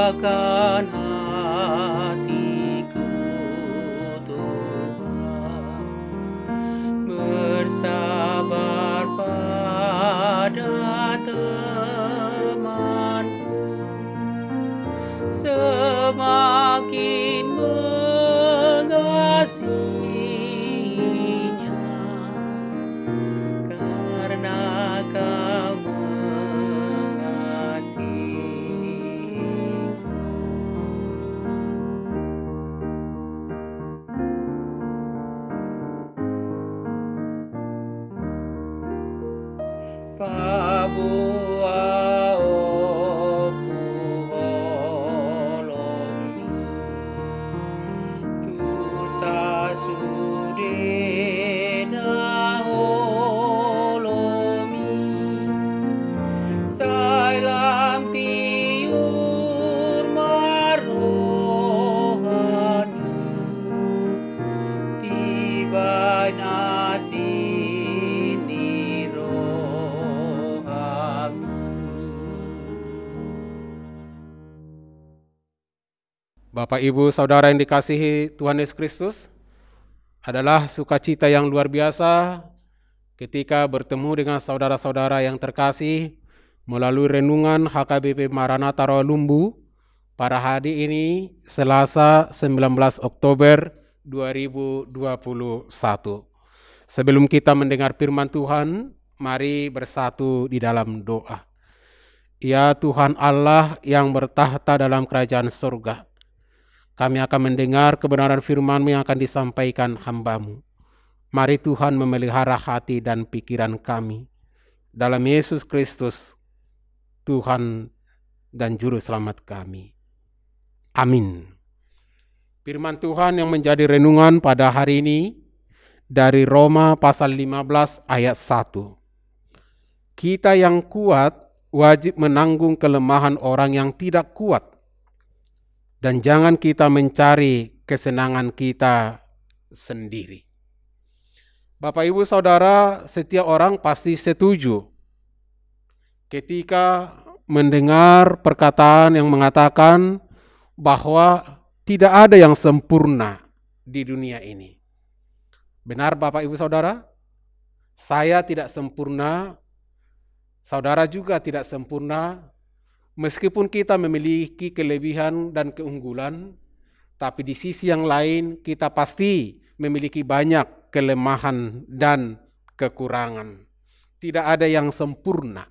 Rendahkan hatiku Tuhan, bersabar pada temanku, semakin mengasihinya, karena Kau mengasihi. Papua oku holomi, tusa sudeda holomi, sailam tiur marohani, tiba nasi Bapak, Ibu, Saudara yang dikasihi Tuhan Yesus Kristus, adalah sukacita yang luar biasa ketika bertemu dengan saudara-saudara yang terkasih melalui renungan HKBP Maranatha Rawalumbu pada hari ini, Selasa 19 Oktober 2021. Sebelum kita mendengar firman Tuhan, mari bersatu di dalam doa. Ya Tuhan Allah yang bertahta dalam kerajaan surga, kami akan mendengar kebenaran firman-Mu yang akan disampaikan hamba-Mu. Mari Tuhan memelihara hati dan pikiran kami. Dalam Yesus Kristus, Tuhan dan Juru Selamat kami. Amin. Firman Tuhan yang menjadi renungan pada hari ini dari Roma pasal 15 ayat 1. Kita yang kuat wajib menanggung kelemahan orang yang tidak kuat. Dan jangan kita mencari kesenangan kita sendiri. Bapak, Ibu, Saudara, setiap orang pasti setuju ketika mendengar perkataan yang mengatakan bahwa tidak ada yang sempurna di dunia ini. Benar Bapak, Ibu, Saudara? Saya tidak sempurna, saudara juga tidak sempurna. Meskipun kita memiliki kelebihan dan keunggulan, tapi di sisi yang lain kita pasti memiliki banyak kelemahan dan kekurangan. Tidak ada yang sempurna.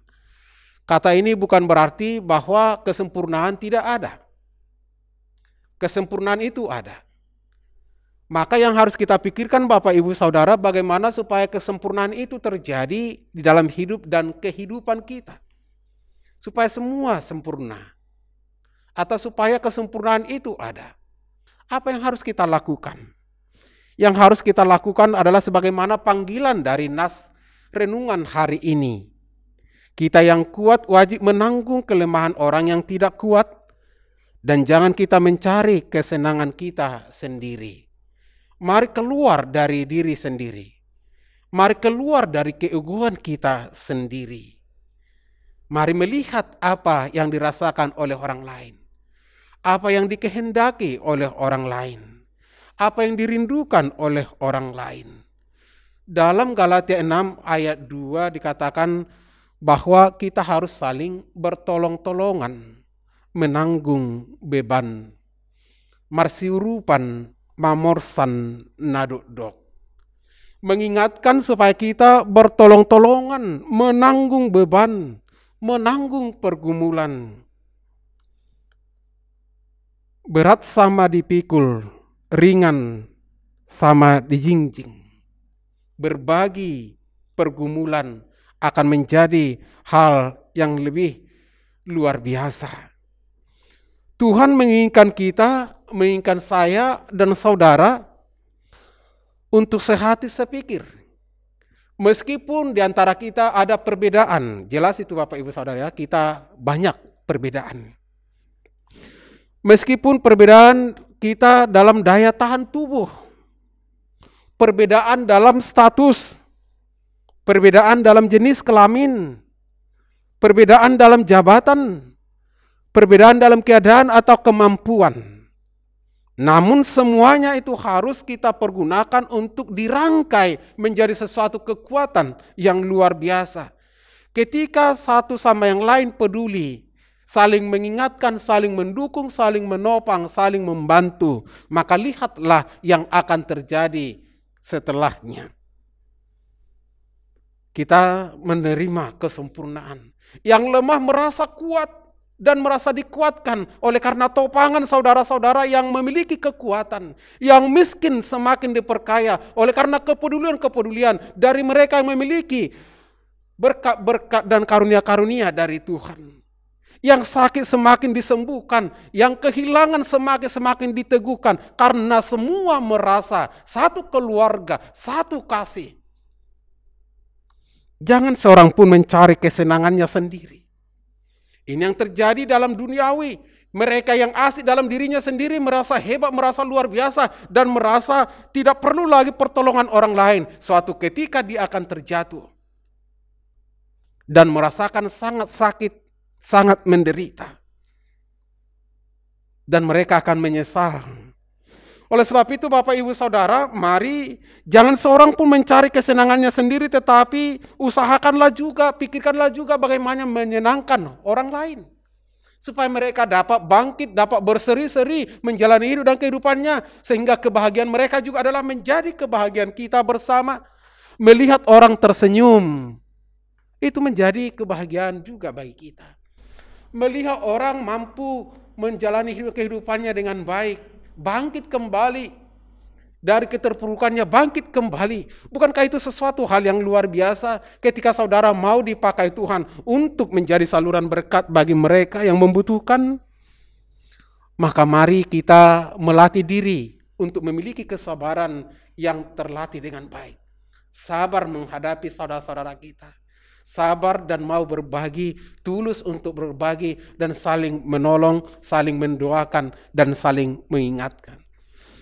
Kata ini bukan berarti bahwa kesempurnaan tidak ada. Kesempurnaan itu ada. Maka yang harus kita pikirkan Bapak, Ibu, Saudara, bagaimana supaya kesempurnaan itu terjadi di dalam hidup dan kehidupan kita. Supaya semua sempurna, atau supaya kesempurnaan itu ada. Apa yang harus kita lakukan? Yang harus kita lakukan adalah sebagaimana panggilan dari nas renungan hari ini. Kita yang kuat wajib menanggung kelemahan orang yang tidak kuat, dan jangan kita mencari kesenangan kita sendiri. Mari keluar dari diri sendiri. Mari keluar dari keegoan kita sendiri. Mari melihat apa yang dirasakan oleh orang lain. Apa yang dikehendaki oleh orang lain. Apa yang dirindukan oleh orang lain. Dalam Galatia 6 ayat 2 dikatakan bahwa kita harus saling bertolong-tolongan, menanggung beban, marsiurupan, mamorsan, naduk-dok. Mengingatkan supaya kita bertolong-tolongan, menanggung beban, menanggung pergumulan. Berat sama dipikul, ringan sama dijingjing. Berbagi pergumulan akan menjadi hal yang lebih luar biasa. Tuhan menginginkan kita, menginginkan saya dan saudara untuk sehati sepikir. Meskipun di antara kita ada perbedaan, jelas itu Bapak, Ibu, Saudara, ya, kita banyak perbedaan. Meskipun perbedaan kita dalam daya tahan tubuh, perbedaan dalam status, perbedaan dalam jenis kelamin, perbedaan dalam jabatan, perbedaan dalam keadaan atau kemampuan. Namun semuanya itu harus kita pergunakan untuk dirangkai menjadi sesuatu kekuatan yang luar biasa. Ketika satu sama yang lain peduli, saling mengingatkan, saling mendukung, saling menopang, saling membantu, maka lihatlah yang akan terjadi setelahnya. Kita menerima kesempurnaan. Yang lemah merasa kuat dan merasa dikuatkan oleh karena topangan saudara-saudara yang memiliki kekuatan. Yang miskin semakin diperkaya oleh karena kepedulian-kepedulian dari mereka yang memiliki berkat-berkat dan karunia-karunia dari Tuhan. Yang sakit semakin disembuhkan, yang kehilangan semakin diteguhkan, karena semua merasa satu keluarga, satu kasih. Jangan seorang pun mencari kesenangannya sendiri. Ini yang terjadi dalam duniawi. Mereka yang asik dalam dirinya sendiri merasa hebat, merasa luar biasa, dan merasa tidak perlu lagi pertolongan orang lain. Suatu ketika dia akan terjatuh dan merasakan sangat sakit, sangat menderita. Dan mereka akan menyesal. Oleh sebab itu Bapak Ibu Saudara, mari jangan seorang pun mencari kesenangannya sendiri, tetapi usahakanlah juga, pikirkanlah juga bagaimana menyenangkan orang lain. Supaya mereka dapat bangkit, dapat berseri-seri menjalani hidup dan kehidupannya. Sehingga kebahagiaan mereka juga adalah menjadi kebahagiaan kita bersama. Melihat orang tersenyum, itu menjadi kebahagiaan juga bagi kita. Melihat orang mampu menjalani kehidupannya dengan baik, bangkit kembali dari keterpurukannya, bangkit kembali. Bukankah itu sesuatu hal yang luar biasa ketika saudara mau dipakai Tuhan untuk menjadi saluran berkat bagi mereka yang membutuhkan? Maka mari kita melatih diri untuk memiliki kesabaran yang terlatih dengan baik. Sabar menghadapi saudara-saudara kita. Sabar dan mau berbagi, tulus untuk berbagi dan saling menolong, saling mendoakan dan saling mengingatkan.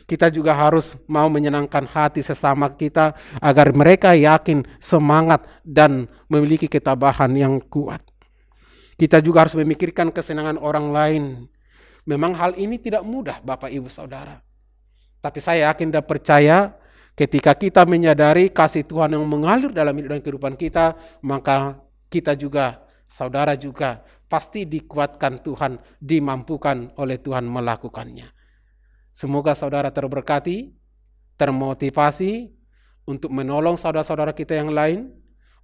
Kita juga harus mau menyenangkan hati sesama kita agar mereka yakin, semangat dan memiliki ketabahan yang kuat. Kita juga harus memikirkan kesenangan orang lain. Memang hal ini tidak mudah Bapak Ibu Saudara. Tapi saya yakin dan percaya ketika kita menyadari kasih Tuhan yang mengalir dalam hidup dan kehidupan kita, maka kita juga, saudara juga, pasti dikuatkan Tuhan, dimampukan oleh Tuhan melakukannya. Semoga saudara terberkati, termotivasi untuk menolong saudara-saudara kita yang lain,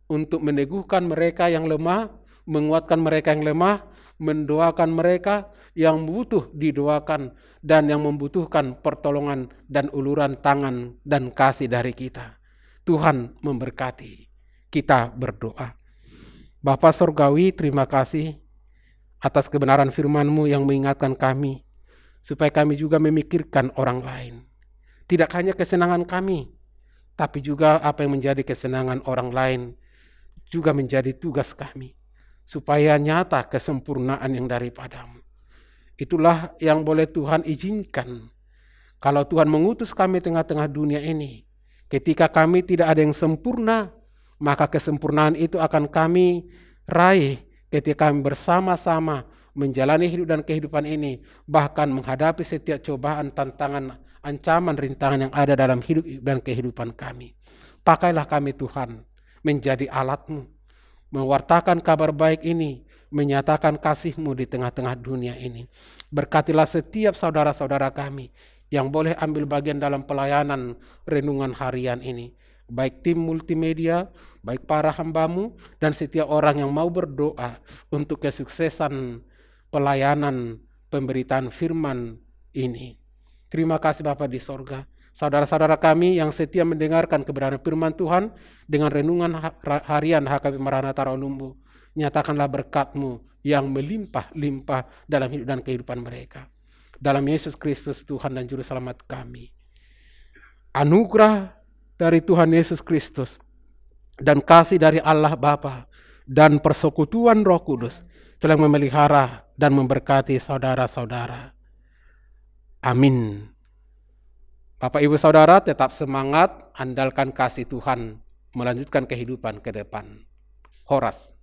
untuk meneguhkan mereka yang lemah, menguatkan mereka yang lemah, mendoakan mereka yang butuh didoakan dan yang membutuhkan pertolongan dan uluran tangan dan kasih dari kita. Tuhan memberkati. Kita berdoa. Bapa Surgawi, terima kasih atas kebenaran firman-Mu yang mengingatkan kami supaya kami juga memikirkan orang lain. Tidak hanya kesenangan kami, tapi juga apa yang menjadi kesenangan orang lain juga menjadi tugas kami. Supaya nyata kesempurnaan yang daripada-Mu. Itulah yang boleh Tuhan izinkan. Kalau Tuhan mengutus kami tengah-tengah dunia ini, ketika kami tidak ada yang sempurna, maka kesempurnaan itu akan kami raih ketika kami bersama-sama menjalani hidup dan kehidupan ini, bahkan menghadapi setiap cobaan, tantangan, ancaman, rintangan yang ada dalam hidup dan kehidupan kami. Pakailah kami Tuhan menjadi alat-Mu, mewartakan kabar baik ini, menyatakan kasih-Mu di tengah-tengah dunia ini. Berkatilah setiap saudara-saudara kami yang boleh ambil bagian dalam pelayanan renungan harian ini. Baik tim multimedia, baik para hamba-Mu, dan setiap orang yang mau berdoa untuk kesuksesan pelayanan pemberitaan firman ini. Terima kasih Bapa di sorga. Saudara-saudara kami yang setia mendengarkan kebenaran firman Tuhan dengan renungan harian HKB Maranatha Rawalumbu, nyatakanlah berkat-Mu yang melimpah-limpah dalam hidup dan kehidupan mereka. Dalam Yesus Kristus Tuhan dan Juru Selamat kami. Anugerah dari Tuhan Yesus Kristus dan kasih dari Allah Bapa dan persekutuan Roh Kudus telah memelihara dan memberkati saudara-saudara. Amin. Bapak Ibu Saudara tetap semangat, andalkan kasih Tuhan, melanjutkan kehidupan ke depan. Horas.